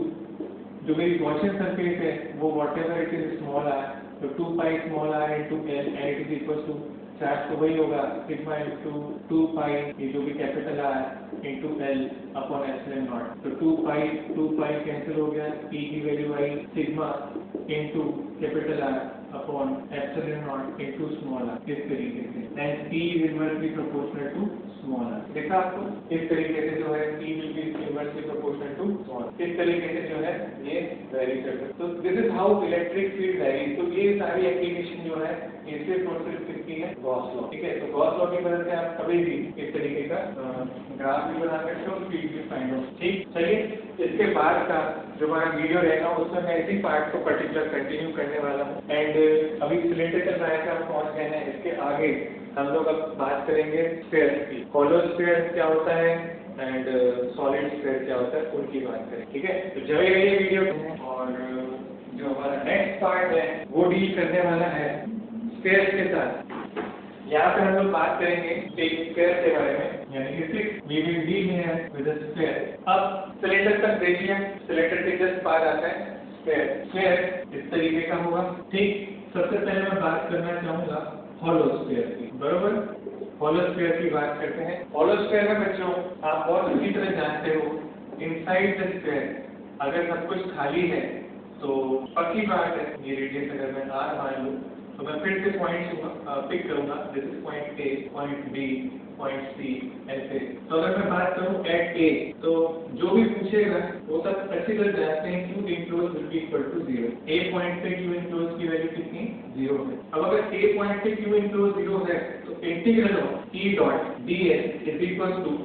जो मेरी गॉसियन सरफेस है वो whatever it is small R, तो 2 pi small R into L and it is equal to charge तो वही होगा सिग्मा इंटू 2 पाई ये जो भी capital R into L upon epsilon naught, तो 2 पाई कैंसिल हो गया, ई की वैल्यू आई sigma into capital R upon epsilon naught into small R, इस तरीके से, and E is inversely proportional to small R. देखा आपको, इस तरीके से जो है E will be inversely proportional to small, इस तरीके से जो है ये वेरी करता है। तो this is how electric field very. तो ये सारी एप्लीकेशन जो है ये सिर्फ और सिर्फ किसकी है, गॉस लॉ, ठीक है। तो गॉस लॉ की मदद से आप कभी भी इस तरीके का ग्राफ भी बना सकते हो, फील्ड भी फाइंड आउट, ठीक। चलिए, इसके बाद का जो हमारा वीडियो रहेगा उसमें मैं इसी पार्ट को पर्टिकुलर कंटिन्यू करने वाला हूँ, एंड अभी सिलेंडर चल रहा है कि हम पहुँच गए हैं, इसके आगे हम लोग अब बात करेंगे स्फीयर की, हॉलो स्फीयर क्या होता है एंड सॉलिड स्फीयर क्या होता है, उनकी बात करें, ठीक है। तो जब ये वीडियो, और जो हमारा नेक्स्ट पार्ट है वो डील करने वाला है स्फीयर के साथ। यहाँ पे हम लोग बात करेंगे एक स्फीयर के बारे में, यानी कि 6 we will deal here with a sphere। अब सिलेंडर तक देख लिया, सिलेंडर के जस्ट पार आता है स्फीयर। स्फीयर इस तरीके का होगा, ठीक। सबसे पहले मैं बात करना चाहूंगा हॉलो स्फीयर की, बरोबर। हॉलो स्फीयर की बात करते हैं। हॉलो स्फीयर में बच्चों आप बहुत अच्छी तरह जानते हो, इनसाइड द स्फीयर अगर सब कुछ खाली है तो पक्की बात है, ये रेडियस अगर मैं आर मान लूँ तो मैं फिर से पॉइंट पिक करूंगा, this is point A, point B, point C, ऐसे। तो अगर मैं बात करूं एट ए, तो जो भी पूछेगा वो सब अच्छी तरह जानते हैं Q enclose will be equal to 0। A point पे क्यू इनक्लोज की वैल्यू कितनी, 0 है। अब अगर ए पॉइंट पे क्यू इनक्लोज 0 है तो integral of E dot D S is equal to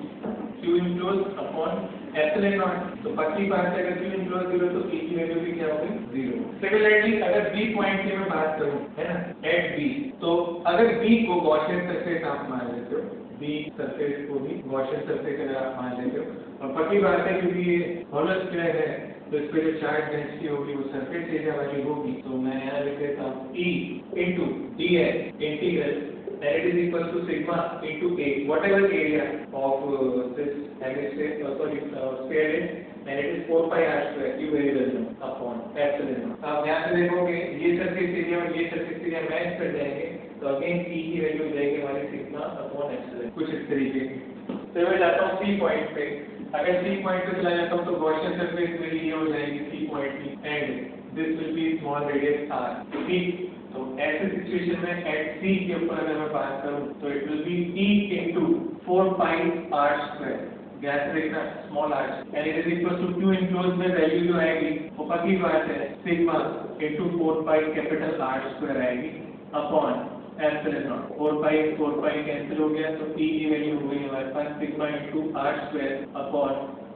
Q enclose upon epsilon naught, तो पक्की बात है अगर क्यू इनक्लोज 0 तो ई की वैल्यू भी क्या होगी, 0। सिमिलरली अगर बी पॉइंट की मैं बात करूं, है ना, एट बी, तो अगर बी को गॉसियन सरफेस आप मान लेते हो, बी सरफेस को भी गॉसियन सरफेस अगर आप मान लेते हो, और पक्की बात है क्योंकि ये हॉलो स्फीयर है तो इस पे जो चार्ज डेंसिटी होगी वो सरफेस एरिया वाली होगी, तो मैं यहाँ लिख देता हूँ E into ds integral and it is equal to sigma into a whatever area of this hemisphere sphere is, and it is 4 pi r square, you very well know, upon epsilon naught। आप यहाँ से देखोगे ये surface area और ये surface area match कर जाएंगे, तो अगेन E की वैल्यू हो जाएगी हमारी सिग्मा अपॉन एप्सिलॉन, कुछ इस तरीके की। तो मैं जाता हूँ C पॉइंट पे, अगर C पॉइंट पे चला जाता हूँ तो गॉसियन सरफेस मेरी ये हो जाएगी C पॉइंट की, and this will be small radius r, ठीक। तो ऐसे सिचुएशन में एट C के ऊपर अगर मैं बात करूँ तो it will be E into 4 pi r square, गैस रखना small r, and it is equal to Q enclose में वैल्यू जो आएगी वो पक्की बात है sigma into 4 pi capital R square आएगी upon epsilon naught. 4 pi cancel हो गया तो E की वैल्यू हो गई हमारे पास sigma into R square upon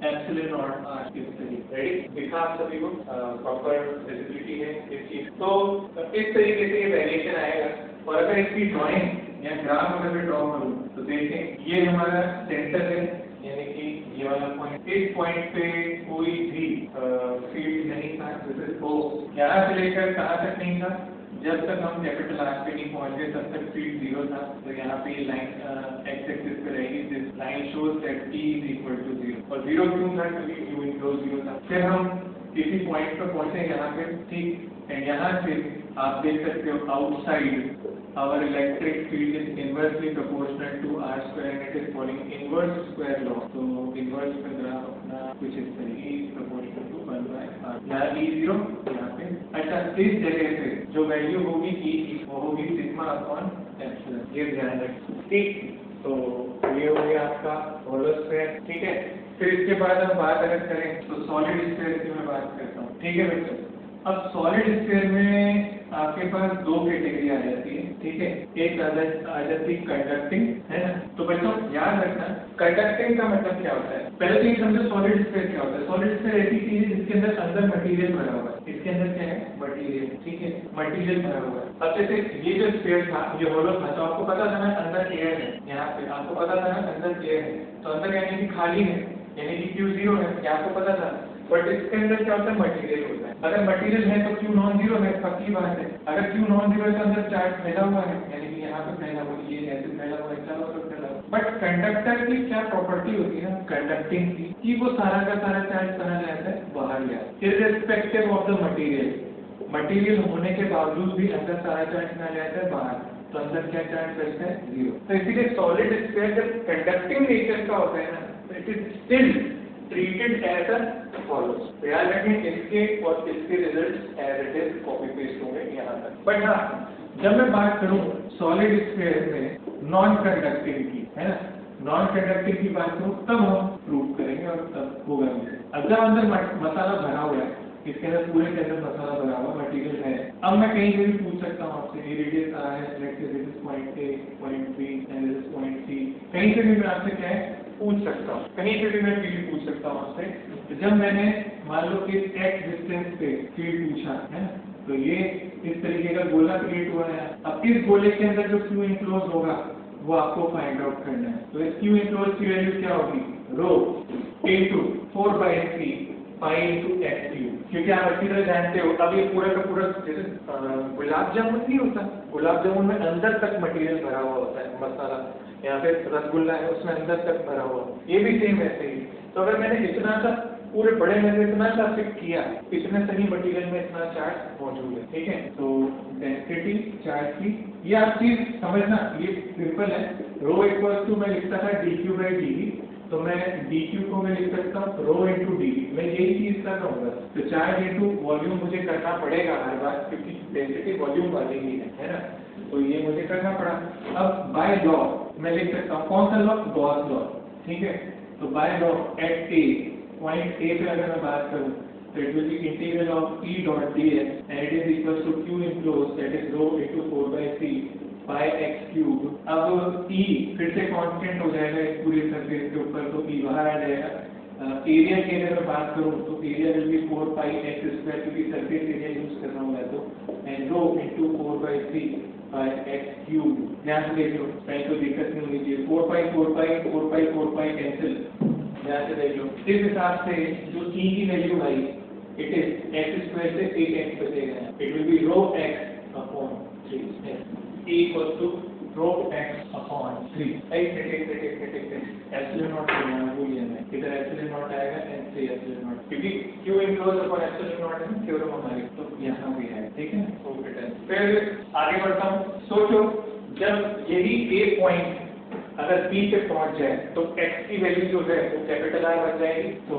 epsilon naught R square. Ready, दिखा आप सभी को, प्रॉपर विजिबिलिटी है इस चीज। तो इस तरीके से ये वेरिएशन आएगा, और अगर इसकी ड्राइंग या ग्राफ अगर मैं ड्रॉ करूँ तो देखें ये हमारा सेंटर है, यानी कि ये वाला पॉइंट, इस पॉइंट पे कोई भी फील्ड नहीं था, तो यहाँ से लेकर कहाँ तक नहीं था, जब तक हम कैपिटल आर पे नहीं पहुंचे तब तक फील्ड 0 था। तो यहाँ पे ये लाइन एक्स एक्सिस पे रहेगी, this line shows that t is equal to 0, और 0 क्यों था, क्योंकि q इनक्लोज 0 था। फिर हम किसी पॉइंट पर पहुंचे यहाँ पे, ठीक, यहाँ से आप देख सकते हो outside our electric field is inversely proportional to r square and it is following inverse square law. तो inverse का ग्राफ अपना कुछ इस तरीके proportional to 1 by r, यहाँ E0 यहाँ पे। अच्छा, इस जगह पे जो वैल्यू होगी E की वो होगी सिग्मा अपॉन एप्सिलॉन, ये ध्यान रखें, ठीक। तो ये हो गया आपका होलो स्फीयर, ठीक है। फिर इसके बाद हम बात अगर करें तो सॉलिड स्फीयर की मैं बात करता हूँ, ठीक है बच्चों। अब सॉलिड स्फीयर में आपके पास दो कैटेगरी आ जाती है, ठीक है। एक आ जाती है कंडक्टिंग, है ना। तो बच्चों याद रखना कंडक्टिंग का मतलब क्या होता है। पहले तो ये समझो सॉलिड स्फीयर क्या होता है। सॉलिड स्फीयर ऐसी चीज है जिसके अंदर मटेरियल भरा हुआ है, इसके अंदर क्या है, मटेरियल, ठीक है, मटेरियल भरा हुआ है। अब जैसे ये जो स्फीयर था ये होलो था, तो आपको पता था ना अंदर एयर है, यहाँ पे आपको पता था ना अंदर एयर है, तो अंदर यानी कि खाली है, यानी कि Q 0 है, क्या आपको पता था। बट इसके अंदर क्या होता है, मटेरियल होता है। अगर मटेरियल है तो Q नॉन जीरो है, पक्की बात है। अगर Q नॉन जीरो है तो अंदर चार्ज फैला हुआ है, यानी कि यहाँ पे फैला हुआ है, ये ऐसे फैला हुआ है, चारों तरफ फैला हुआ है। बट कंडक्टर की क्या प्रॉपर्टी होती है कंडक्टिंग की, कि वो सारा का सारा चार्ज कहाँ जाता है, बाहर जाता है, irrespective of the material. Material होने के बावजूद भी अंदर सारा चार्ज कहाँ जाता है, बाहर। तो अंदर क्या चार्ज बचता है, 0। तो इसीलिए सॉलिड स्फीयर जब कंडक्टिंग नेचर का होता है ना, तो it is still treated as a follows। तो याद रखें इसके और इसके result as it is copy paste होंगे यहाँ तक। बट हाँ, जब मैं बात करूँ सॉलिड स्फीयर में नॉन कंडक्टिंग की, है ना, नॉन कंडक्टिंग की बात करूँ तब हम प्रूव करेंगे और तब होगा मुझे। अब जब अंदर मसाला भरा हुआ है, इसके अंदर पूरे के अंदर मसाला भरा हुआ मटेरियल है, अब मैं कहीं से भी पूछ सकता हूँ आपसे, ये रेडियस आ है, let's say this is point A, point B and this is point C, कहीं से भी मैं आपसे क्या है पूछ सकता हूँ, कहीं से भी मैं फील्ड पूछ सकता हूँ आपसे। तो जब मैंने मान लो कि x डिस्टेंस पे फील्ड पूछा है ना, तो ये इस तरीके का गोला क्रिएट हुआ है। अब इस गोले के अंदर जो Q इनक्लोज होगा वो आपको फाइंड आउट करना है। तो इस Q इनक्लोज की वैल्यू क्या होगी, rho into 4/3 pi into x cube, क्योंकि आप अच्छी तरह जानते हो। अब ये पूरा का पूरा गुलाब जामुन नहीं होता, गुलाब जामुन में अंदर तक मटेरियल भरा हुआ होता है, मसाला, यहाँ पे रसगुल्ला है उसमें अंदर तक भरा हुआ, ये भी सेम ऐसे ही। तो अगर मैंने इतना सा पूरे बड़े में से इतना सा फिट किया, इतने सही मटेरियल में इतना चार्ज मौजूद है, ठीक है। तो डेंसिटी चार्ज की ये आप चीज समझना, ये सिंपल है। रो इक्वल टू मैं लिखता था dq/dv, तो मैं dq को मैं लिख सकता हूँ रो इंटू डी, मैं यही चीज कर रहा हूँ। तो चार्ज इंटू वॉल्यूम मुझे करना पड़ेगा हर बार, क्योंकि डेंसिटी वॉल्यूम वाली ही है ना, तो ये मुझे करना पड़ा। अब बाय लॉ मैं लिख सकता हूँ, कौन सा लॉ, गॉस लॉ, ठीक है। तो by law at A, point A पे अगर मैं बात करूँ तो it will be integral of E dot ds and it is equal to Q enclose that is rho into 4/3 pi x cube. अब E फिर से कांस्टेंट हो जाएगा इस पूरे सरफेस के ऊपर, तो E बाहर आ जाएगा। एरिया की अगर मैं बात करूँ तो area will be 4 pi x square, क्योंकि सरफेस एरिया यूज कर रहा हूँ मैं, तो and rho into 4/3 pi x cube. ध्यान से देख लो, कहीं तो दिक्कत नहीं होनी चाहिए। 4 पाई कैंसिल, ध्यान से देख लो। इस हिसाब से जो E की वैल्यू आई, इट इज x स्क्वायर से 8x बचेगा, it will be rho x upon 3, E equal to rho x upon 3। Epsilon naught लेना भूलिए मैं, इधर एप्सिलॉन नॉट आएगा एंड 3 एप्सिलॉन नॉट, क्योंकि Q enclose upon epsilon naught है थ्योरम हमारी, तो यहाँ भी है, ठीक है। फिर आगे बढ़ता हूँ। सोचो जब यही A पॉइंट अगर P पे पहुंच जाए तो x की वैल्यू जो है वो कैपिटल R बन जाएगी। तो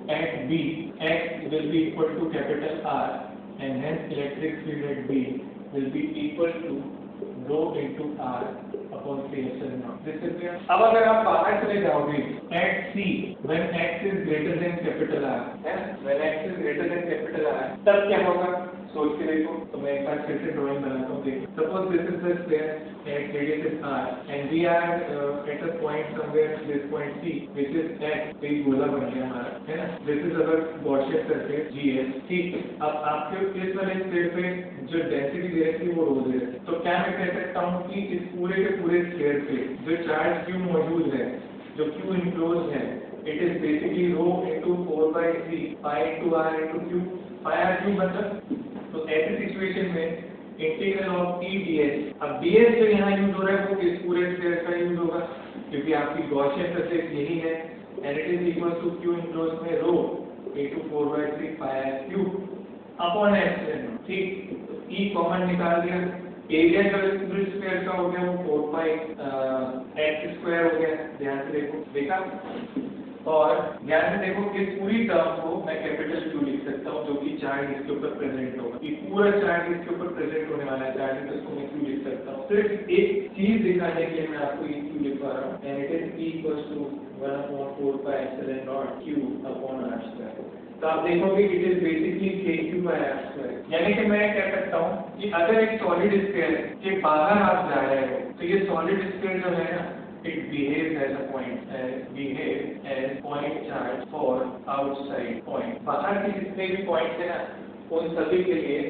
at B x will be equal to capital R and hence electric field at B will be equal to rho into R upon 3 epsilon naught। This is clear। अब अगर आप बाहर चले जाओगे at C when x is greater than capital R, है, when x is greater than capital R, तब क्या होगा। सोच के देखो। तो मैं एक बार फिर से ड्राइंग बनाता हूँ। देखो, suppose this is the sphere at radius is r and we are at a point somewhere this point C which is x। एक गोला बन गया हमारा, है ना। This is our Gaussian surface GS। ठीक, अब आपके इस वाले स्फीयर पे जो डेंसिटी दे रखी है वो रो दे रही है। तो क्या मैं कह सकता हूँ कि इस पूरे के पूरे स्फीयर पे जो चार्ज Q मौजूद है, जो Q इनक्लोज है, it is basically rho into 4/3 pi into r into Q। Pi r क्यों मतलब, तो ऐसी सिचुएशन में इंटीग्रल ऑफ E ds, अब ds जो यहाँ यूज हो रहा है वो इस पूरे स्फीयर का यूज होगा क्योंकि आपकी गॉसियन सरफेस यही है and it is equal to Q enclose में rho into 4/3 pi r cube upon epsilon. ठीक, E कॉमन निकाल दिया, एरिया जो पूरे स्फीयर का हो गया वो 4 पाई x स्क्वायर हो गया। ध्यान से देखो, देखा। और ध्यान से देखो कि इस पूरी टर्म को मैं कैपिटल Q लिख सकता हूँ जो कि चार्ज इसके ऊपर प्रेजेंट होगा। ये पूरा चार्ज इसके ऊपर प्रेजेंट होने वाला है चार्ज, तो इसको मैं Q लिख सकता हूँ। सिर्फ एक चीज दिखाने के लिए मैं आपको ये Q लिख पा रहा हूँ and it is E equals to 1/4 pi epsilon naught Q upon r square. तो आप देखोगे it is basically kq by r square. यानी कि मैं कह सकता हूँ कि अगर एक सॉलिड स्फीयर के बाहर आप जा रहे हो तो ये सॉलिड स्फीयर जो है ना, it behaves as a point, behave as point charge for outside point। बाहर के जितने भी पॉइंट्स हैं ना, उन सभी के लिए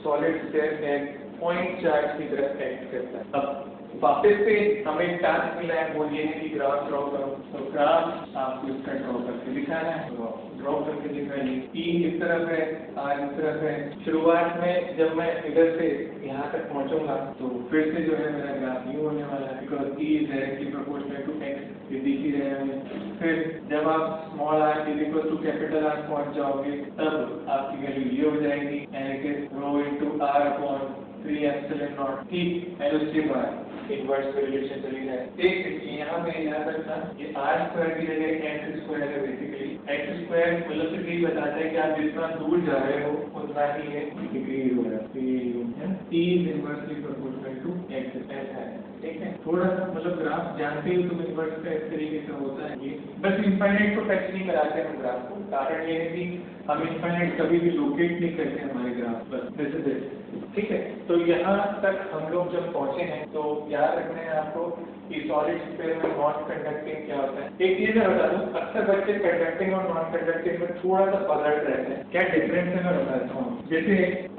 सॉलिड स्फीयर एक पॉइंट चार्ज की तरह एक्ट करता है। अब वापस से हमें टास्क मिला है, वो ये है कि ग्राफ ड्रॉ करो। तो ग्राफ आपको इसका ड्रॉ करके दिखाना है, ड्रॉ करके दिखाइए। E इस तरफ है, R इस तरफ है। शुरुआत में जब मैं इधर से यहाँ तक पहुँचूंगा तो फिर से जो है मेरा ग्राफ न्यू होने वाला है because E is directly proportional to x। ये दिख ही रहे हैं। फिर जब आप small r is equal to capital R पहुँच जाओगे तब आपकी वैल्यू ये हो जाएगी and it is rho into r upon 3 epsilon naught. ठीक, एंड उसके बाद इनवर्स में रिलेशन चली जाए। एक यहाँ पे याद रखना ये r स्क्वायर की जगह x स्क्वायर है। बेसिकली x स्क्वायर मतलब सिर्फ यही बताता है कि आप जितना दूर जा रहे हो उतना ही ये डिक्रीज हो रहा है। T is inversely proportional to x ऐसा है। ठीक है, थोड़ा सा मतलब ग्राफ जानते हो तुम इनवर्स का इस तरीके से होता है। ये बस इनफाइनाइट को टच नहीं कराते हम ग्राफ को, कारण ये है कि हम इनफाइनाइट कभी भी लोकेट नहीं करते हमारे ग्राफ पर। This is it. ठीक है, तो यहाँ तक हम लोग जब पहुँचे हैं तो याद रखना है आपको कि सॉलिड स्फीयर में नॉन कंडक्टिंग क्या होता है। एक चीज मैं बता दूं, अक्सर बच्चे कंडक्टिंग और नॉन कंडक्टिंग में थोड़ा सा पलट रहते हैं। क्या डिफरेंस है मैं बताता हूँ। जैसे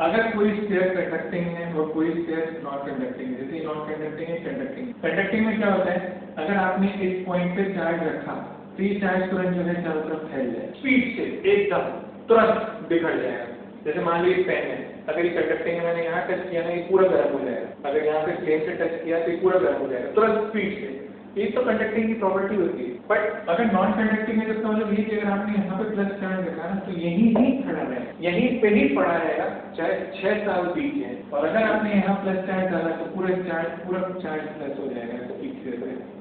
अगर कोई स्फीयर कंडक्टिंग है और कोई स्फीयर नॉन कंडक्टिंग है, जैसे नॉन कंडक्टिंग है कंडक्टिंग। कंडक्टिंग में क्या होता है, अगर आपने इस पॉइंट पे चार्ज रखा तो ये चार्ज तुरंत जो है चारों तरफ फैल जाए, स्पीड से एकदम तुरंत बिखर जाएगा। जैसे मान लीजिए पेन है, अगर ये कंडक्टिंग है, मैंने यहाँ टच किया ना, ये पूरा गर्म हो जाएगा। अगर यहाँ पे फ्लेम से टच किया तो ये पूरा गर्म हो जाएगा तुरंत स्पीड से। ये तो कंडक्टिंग की प्रॉपर्टी होती है। बट अगर नॉन कंडक्टिंग है तो इसका मतलब ये कि अगर आपने यहाँ पे प्लस चार्ज रखा ना तो यहीं ही खड़ा रहेगा, यहीं पे ही पड़ा रहेगा चाहे 6 साल बीत जाए। और अगर आपने यहाँ प्लस चार्ज डाला तो पूरा चार्ज प्लस हो जाएगा।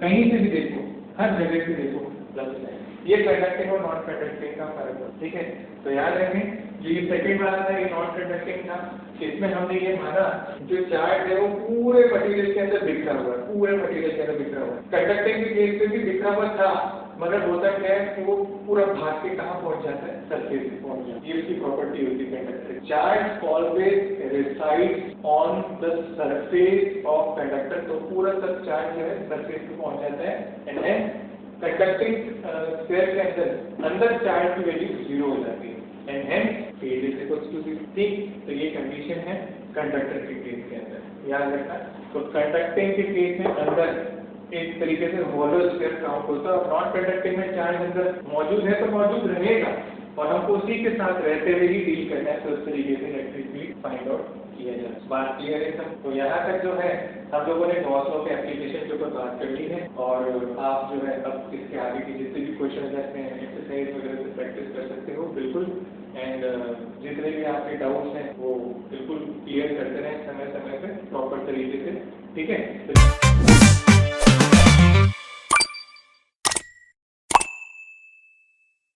कहीं से भी देखो, हर जगह से देखो प्लस है। ये कंडक्टिंग और नॉन कंडक्टिंग का फर्क है। ठीक है, तो याद रखें जो ये सेकंड वाला था ये नॉन कंडक्टिंग था। इसमें हमने ये माना जो चार्ज है वो पूरे मटेरियल के अंदर बिखरा हुआ है, पूरे मटेरियल के अंदर बिखरा हुआ है। कंडक्टिंग के केस में भी बिखरा हुआ था, मगर होता क्या है कि वो पूरा भाग के कहाँ पहुंच जाता है, सरफेस पे पहुंच जाता है। ये उसकी प्रॉपर्टी होती है conductor. Charge always resides on the surface of conductor. तो पूरा सब चार्ज जो है सरफेस पे पहुंच जाता है एंड देन कंडक्टिंग स्फीयर के अंदर चार्ज की वैल्यू 0 हो जाती है and hence field is equals to 0। ठीक, तो ये कंडीशन है कंडक्टर के केस के अंदर, याद रखना। तो कंडक्टिंग के केस में अंदर एक तरीके से होलो स्फीयर काउंट होता है और नॉन कंडक्टिंग में चार्ज अंदर मौजूद है तो मौजूद रहेगा और हमको उसी के साथ रहते हुए ही डील करना है। तो उस तरीके से इलेक्ट्रिक फील्ड फाइंड आउट किया जाए। बात क्लियर है सब। तो यहाँ तक जो है हम लोगों ने गॉस लॉ के एप्लीकेशन के ऊपर बात कर ली है और आप जो है अब इसके आगे के जितने भी क्वेश्चन हैं एक्सरसाइज वगैरह से प्रैक्टिस कर सकते हो बिल्कुल। एंड जितने भी आपके डाउट्स हैं वो बिल्कुल क्लियर करते रहें समय समय पे प्रॉपर तरीके से। ठीक है।